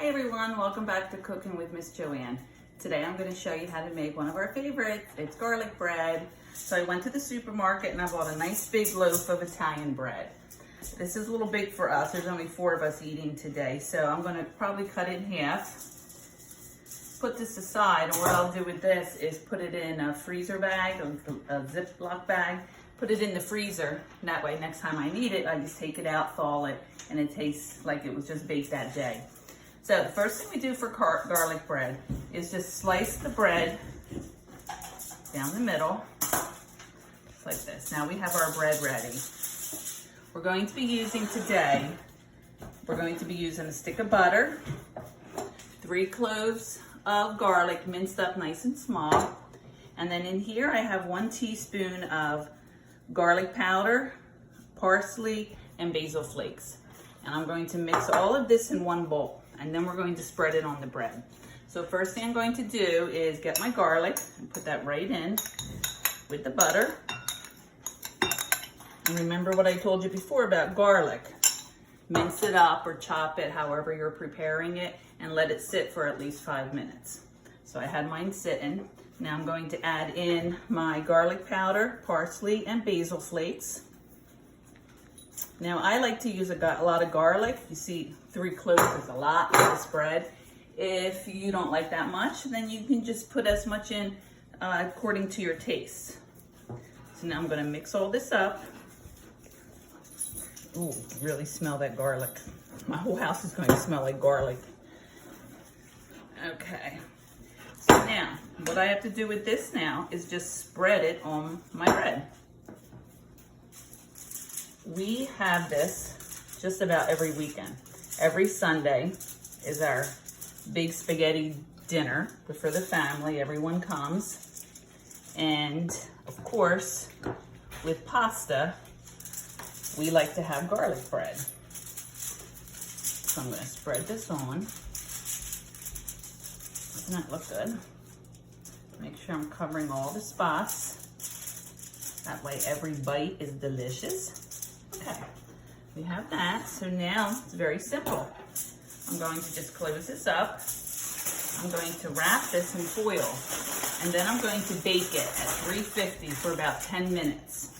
Hi everyone, welcome back to Cooking with Miss Joanne. Today I'm going to show you how to make one of our favorites. It's garlic bread. So I went to the supermarket and I bought a nice big loaf of Italian bread. This is a little big for us. There's only 4 of us eating today. So I'm going to probably cut it in half. Put this aside, and what I'll do with this is put it in a freezer bag, a Ziploc bag. Put it in the freezer. And that way next time I need it, I just take it out, thaw it, and it tastes like it was just baked that day. So the first thing we do for garlic bread is just slice the bread down the middle, just like this. Now we have our bread ready. We're going to be using today, we're going to be using a stick of butter, 3 cloves of garlic minced up nice and small, and then in here I have 1 teaspoon of garlic powder, parsley, and basil flakes. And I'm going to mix all of this in one bowl. And then we're going to spread it on the bread. So first thing I'm going to do is get my garlic and put that right in with the butter. And remember what I told you before about garlic. Mince it up or chop it however you're preparing it and let it sit for at least 5 minutes. So I had mine sitting. Now I'm going to add in my garlic powder, parsley, and basil flakes. Now I like to use a lot of garlic. You see 3 cloves is a lot for this bread. If you don't like that much, then you can just put as much in according to your taste. So now I'm gonna mix all this up. Ooh, really smell that garlic. My whole house is going to smell like garlic. Okay, so now what I have to do with this now is just spread it on my bread. We have this just about every weekend. Every Sunday is our big spaghetti dinner for the family. Everyone comes. And of course, with pasta, we like to have garlic bread. So I'm gonna spread this on. Doesn't that look good? Make sure I'm covering all the spots. That way every bite is delicious. Okay, we have that. So now it's very simple. I'm going to just close this up. I'm going to wrap this in foil, and then I'm going to bake it at 350 for about 10 minutes.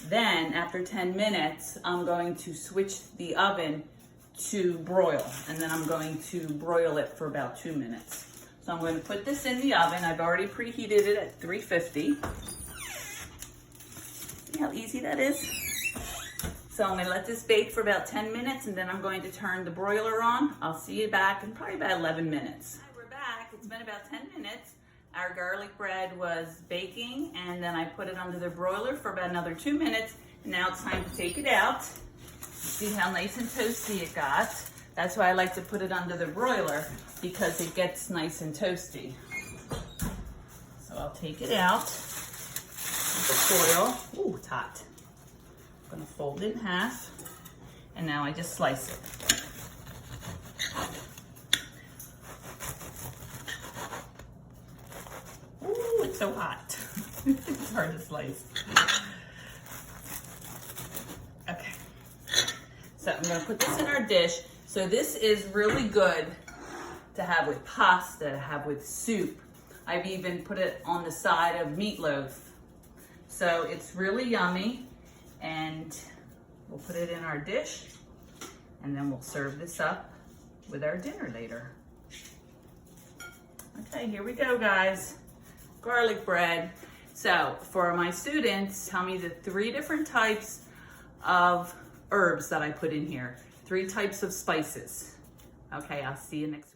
Then after 10 minutes, I'm going to switch the oven to broil, and then I'm going to broil it for about 2 minutes. So I'm going to put this in the oven. I've already preheated it at 350. See how easy that is? So I'm gonna let this bake for about 10 minutes, and then I'm going to turn the broiler on. I'll see you back in probably about 11 minutes. Hi, we're back. It's been about 10 minutes. Our garlic bread was baking, and then I put it under the broiler for about another 2 minutes. And now it's time to take it out. See how nice and toasty it got. That's why I like to put it under the broiler, because it gets nice and toasty. So I'll take it out with the foil. Ooh, it's hot. I'm gonna fold it in half, and now I just slice it. Ooh, it's so hot. It's hard to slice. Okay, so I'm gonna put this in our dish. So this is really good to have with pasta, to have with soup. I've even put it on the side of meatloaf. So it's really yummy. And we'll put it in our dish, and then we'll serve this up with our dinner later. Okay, here we go, guys. Garlic bread. So for my students, tell me the 3 different types of herbs that I put in here. 3 types of spices. Okay, I'll see you next time.